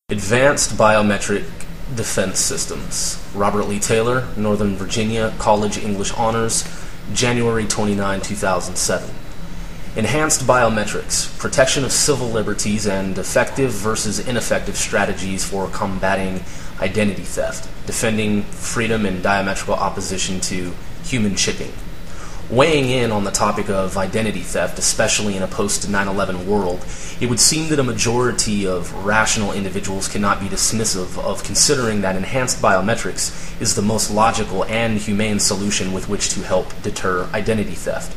Advanced Biometric Defense Systems. Robert Lee Taylor, Northern Virginia, College English Honors, January 29, 2007. Enhanced Biometrics, Protection of Civil Liberties and Effective versus Ineffective Strategies for Combating Identity Theft, Defending Freedom in Diametrical Opposition to Human Chipping. Weighing in on the topic of identity theft, especially in a post-9/11 world, it would seem that a majority of rational individuals cannot be dismissive of considering that enhanced biometrics is the most logical and humane solution with which to help deter identity theft.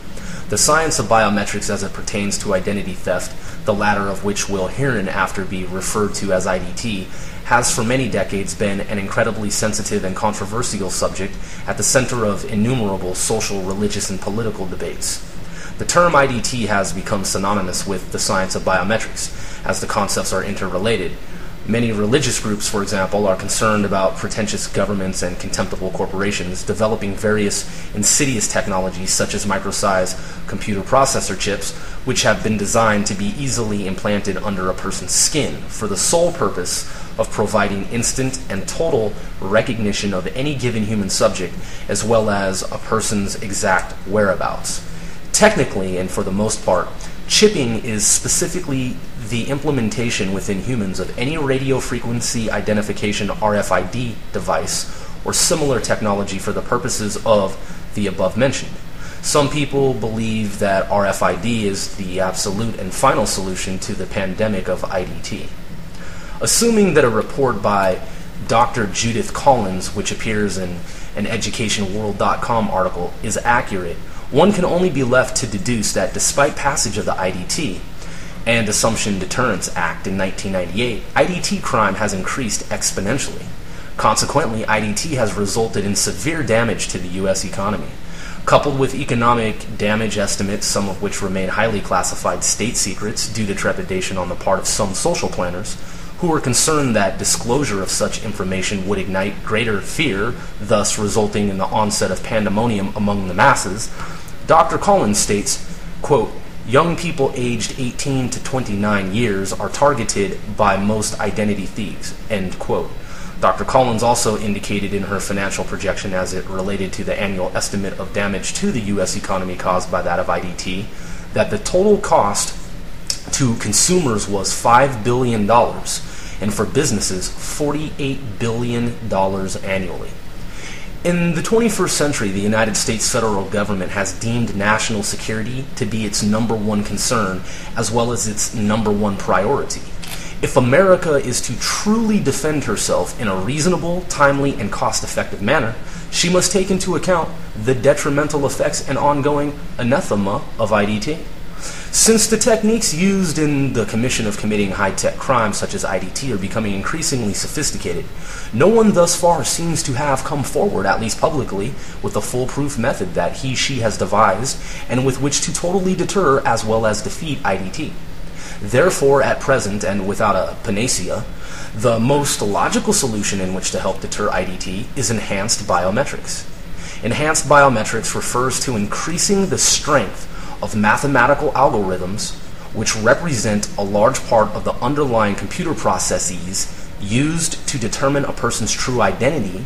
The science of biometrics as it pertains to identity theft, the latter of which will hereinafter be referred to as IDT, has for many decades been an incredibly sensitive and controversial subject at the center of innumerable social, religious, and political debates. The term IDT has become synonymous with the science of biometrics, as the concepts are interrelated. Many religious groups, for example, are concerned about pretentious governments and contemptible corporations developing various insidious technologies such as micro-sized computer processor chips, which have been designed to be easily implanted under a person's skin for the sole purpose of providing instant and total recognition of any given human subject, as well as a person's exact whereabouts. Technically, and for the most part, chipping is specifically the implementation within humans of any radio frequency identification RFID device or similar technology for the purposes of the above mentioned. Some people believe that RFID is the absolute and final solution to the pandemic of IDT. Assuming that a report by Dr. Judith Collins, which appears in an EducationWorld.com article, is accurate, one can only be left to deduce that despite passage of the IDT and Assumption Deterrence Act in 1998, IDT crime has increased exponentially. Consequently, IDT has resulted in severe damage to the U.S. economy. Coupled with economic damage estimates, some of which remain highly classified state secrets due to trepidation on the part of some social planners, who are concerned that disclosure of such information would ignite greater fear, thus resulting in the onset of pandemonium among the masses, Dr. Collins states, quote, "Young people aged 18 to 29 years are targeted by most identity thieves," end quote. Dr. Collins also indicated in her financial projection as it related to the annual estimate of damage to the U.S. economy caused by that of IDT, that the total cost to consumers was $5 billion, and for businesses, $48 billion annually. In the 21st century, the United States federal government has deemed national security to be its number one concern, as well as its number one priority. If America is to truly defend herself in a reasonable, timely, and cost-effective manner, she must take into account the detrimental effects and ongoing anathema of IDT. Since the techniques used in the commission of committing high-tech crimes such as IDT are becoming increasingly sophisticated, no one thus far seems to have come forward, at least publicly, with a foolproof method that he/she has devised and with which to totally deter as well as defeat IDT. Therefore, at present, and without a panacea, the most logical solution in which to help deter IDT is enhanced biometrics. Enhanced biometrics refers to increasing the strength of mathematical algorithms which represent a large part of the underlying computer processes used to determine a person's true identity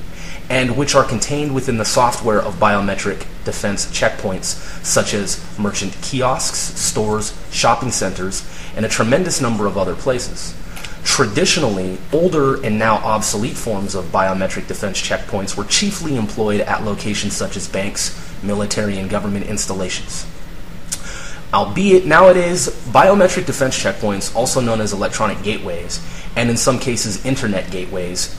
and which are contained within the software of biometric defense checkpoints such as merchant kiosks, stores, shopping centers, and a tremendous number of other places. Traditionally, older and now obsolete forms of biometric defense checkpoints were chiefly employed at locations such as banks, military, and government installations. Albeit nowadays, biometric defense checkpoints, also known as electronic gateways, and in some cases internet gateways,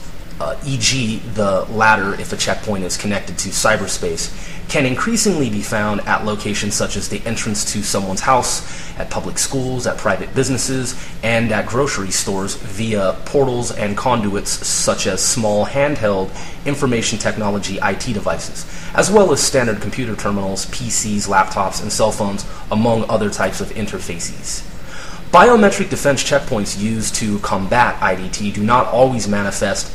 e.g. the latter if a checkpoint is connected to cyberspace, can increasingly be found at locations such as the entrance to someone's house, at public schools, at private businesses, and at grocery stores via portals and conduits such as small handheld information technology IT devices, as well as standard computer terminals, PCs, laptops, and cell phones, among other types of interfaces. Biometric defense checkpoints used to combat IDT do not always manifest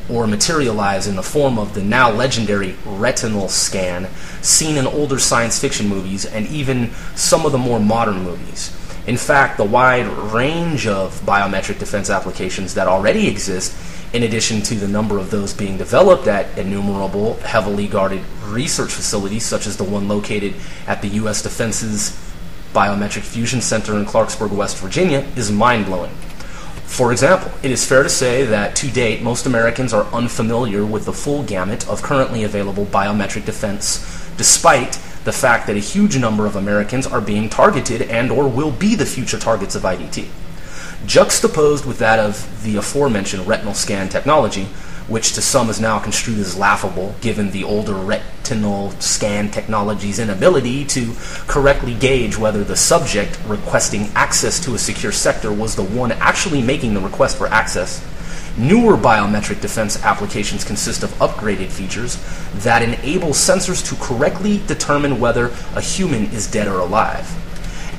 or materialize in the form of the now legendary retinal scan seen in older science fiction movies and even some of the more modern movies. In fact, the wide range of biometric defense applications that already exist, in addition to the number of those being developed at innumerable, heavily guarded research facilities, such as the one located at the U.S. Defense's Biometric Fusion Center in Clarksburg, West Virginia, is mind-blowing. For example, it is fair to say that to date, most Americans are unfamiliar with the full gamut of currently available biometric defense, despite the fact that a huge number of Americans are being targeted and or will be the future targets of IDT. Juxtaposed with that of the aforementioned retinal scan technology, which to some is now construed as laughable given the older retinal scan technology's inability to correctly gauge whether the subject requesting access to a secure sector was the one actually making the request for access, newer biometric defense applications consist of upgraded features that enable sensors to correctly determine whether a human is dead or alive.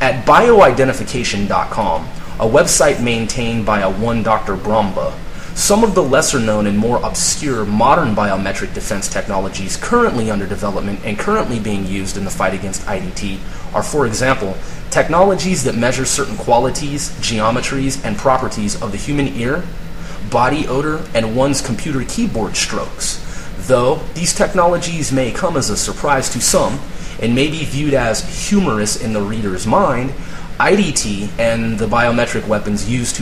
At bioidentification.com, a website maintained by a one Dr. Bromba, some of the lesser known and more obscure modern biometric defense technologies currently under development and currently being used in the fight against IDT are, for example, technologies that measure certain qualities, geometries, and properties of the human ear, body odor, and one's computer keyboard strokes. Though these technologies may come as a surprise to some and may be viewed as humorous in the reader's mind, IDT and the biometric weapons used to